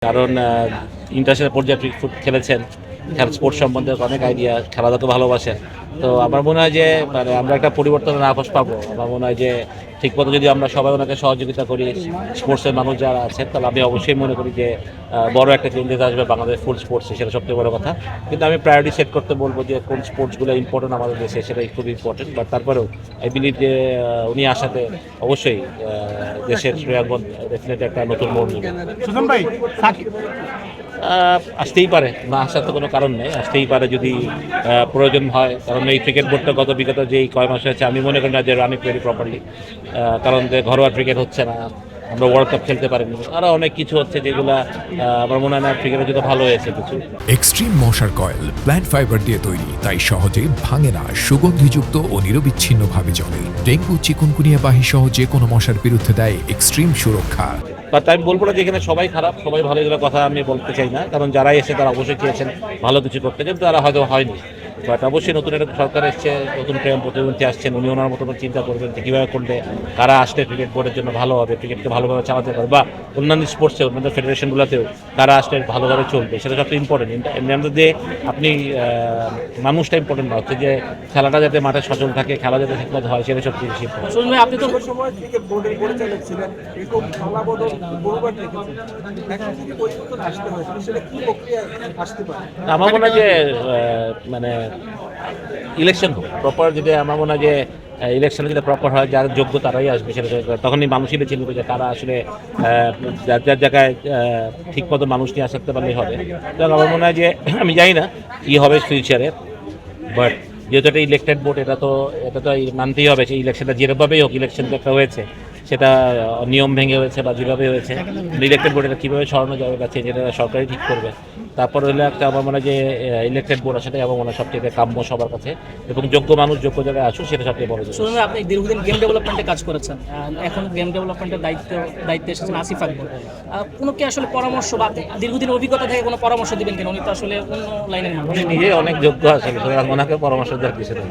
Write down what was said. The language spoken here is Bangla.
কারণ ইন্টারন্যাশনাল পর্যায়ে ফুট খেলেছেন, স্পোর্টস সম্বন্ধে অনেক আইডিয়া, খেলাধুলাকে ভালোবাসেন। তো আমার মনে হয় যে মানে আমরা একটা পরিবর্তনের আভাস পাবো। আমার মনে হয় যে ঠিকমতো যদি আমরা সবাই ওনাকে সহযোগিতা করি, স্পোর্টসের মানুষ যারা আছেন, তাহলে আমি অবশ্যই মনে করি যে বড় একটা চেঞ্জেস আসবে বাংলাদেশ ফুল স্পোর্টসে, সেটা সবথেকে বড় কথা। কিন্তু আমি প্রায়োরিটি সেট করতে বলবো যে কোন স্পোর্টসগুলো ইম্পর্টেন্ট আমাদের দেশে, সেটাই খুব ইম্পর্টেন্ট। বাট তারপরেও আই বিলিভ যে উনি আসাতে অবশ্যই দেশের ক্রীড়াঙ্গন ডেফিনেটলি একটা নতুন মোড় নেবে। সুজন ভাই, আসতেই পারে, না আসার তো কোনো কারণ নেই, আসতেই পারে যদি প্রয়োজন হয়। কারণ এই ক্রিকেট বোর্ডটা গত বিগত যেই কয় মাস হয়েছে আমি মনে করি না যে রানিং ভেরি প্রপারলি। কারণ যে ঘরোয়া ক্রিকেট হচ্ছে না, আমরা ওয়ার্ল্ড কাপ খেলতে পারিনি, আরও অনেক কিছু হচ্ছে যেগুলো আমার মনে হয় না ক্রিকেটের জন্য ভালো হয়েছে কিছু। এক্সট্রিম মশার কয়েল প্ল্যান্ট ফাইবার দিয়ে তৈরি, তাই সহজে ভাঙে না, সুগন্ধিযুক্ত ও নিরবিচ্ছিন্নভাবে জ্বলে। ডেঙ্গু, চিকুনগুনিয়া বাহি সহ যে কোনো মশার বিরুদ্ধে দেয় এক্সট্রিম সুরক্ষা। বাট আমি বলবো না যে এখানে সবাই খারাপ, সবাই ভালো, এগুলো কথা আমি বলতে চাই না। কারণ যারা এসে তারা অবশ্যই চেয়েছেন ভালো কিছু করতে, কিন্তু তারা হয়তো হয়নি। বাট অবশ্যই নতুন একটা সরকার এসছে, নতুন প্রতিমন্ত্রী আসছেন, উনি ওনার মতো চিন্তা করবেন যে কীভাবে করলে কারা আসলে ক্রিকেট বোর্ডের জন্য ভালো হবে, ক্রিকেটকে ভালোভাবে চালাতে পারবে, বা অন্যান্য স্পোর্টসে অন্যান্য ফেডারেশনগুলোতেও কারা আসলে ভালোভাবে চলবে, সেটা সবচেয়ে ইম্পর্টেন্ট। এমনি দিয়ে আপনি মানুষটা ইম্পর্টেন্ট না, হচ্ছে যে খেলাটা যাতে মাঠে সচল থাকে, খেলা যাতে ঠিকমতো হয়, সেটা সবচেয়ে বেশি ইম্পর্টেন্ট। আপনি তো সময় ক্রিকেট বোর্ডের পরিচালক ছিলেন, এরকম খেলা বদল বহুবার দেখেছেন, এখন যদি পরিবর্তন আসতে হয় সেটা কি প্রক্রিয়া আসতে পারে? আমার মনে হয় যে মানে ইলেকশন হোক প্রপার, যদি আমার মনে হয় যে ইলেকশনে যদি প্রপার হয়, যার যোগ্য তারাই আসবে, সেটা তখনই মানুষই বেছে নেবে যে কারা আসলে যার যার জায়গায় ঠিকমতো মানুষ নিয়ে আসতে পারলেই হবে। কারণ আমার মনে হয় যে আমি জানি না কী হবে ফিউচারে, বাট যেহেতু এটা ইলেকটেড বোর্ড, এটা তো মানতেই হবে। সেই ইলেকশনটা যেভাবেই হোক, ইলেকশন তো একটা হয়েছে, সেটা নিয়ম ভেঙে হয়েছে বা যেভাবে হয়েছে, ইলেকটেড বোর্ড এটা কীভাবে সরানো যাবে বা যেটা সরকারই ঠিক করবে। তারপর হলে একটা আমার মনে হয় যে ইলেকটেড বোর্ড সেটাই আমার মনে হয় সবচেয়ে কাম্য সবার কাছে, এবং যোগ্য মানুষ যোগ্য জায়গায় আসুক, সেটা সবচেয়ে বড়। আপনি দীর্ঘদিন গেম ডেভেলপমেন্টে কাজ করেছেন, এখন গেম ডেভেলপমেন্টের দায়িত্বে এসেছেন আসিফ আকবর। কোনো কি আসলে পরামর্শ বা দীর্ঘদিন অভিজ্ঞতা থেকে কোনো পরামর্শ দিবেন কিনা? উনি তো আসলে অন্য লাইনের মানুষ, নিজে অনেক যোগ্য আসলে, ওনাকে পরামর্শ দেওয়ার কিছু নেই।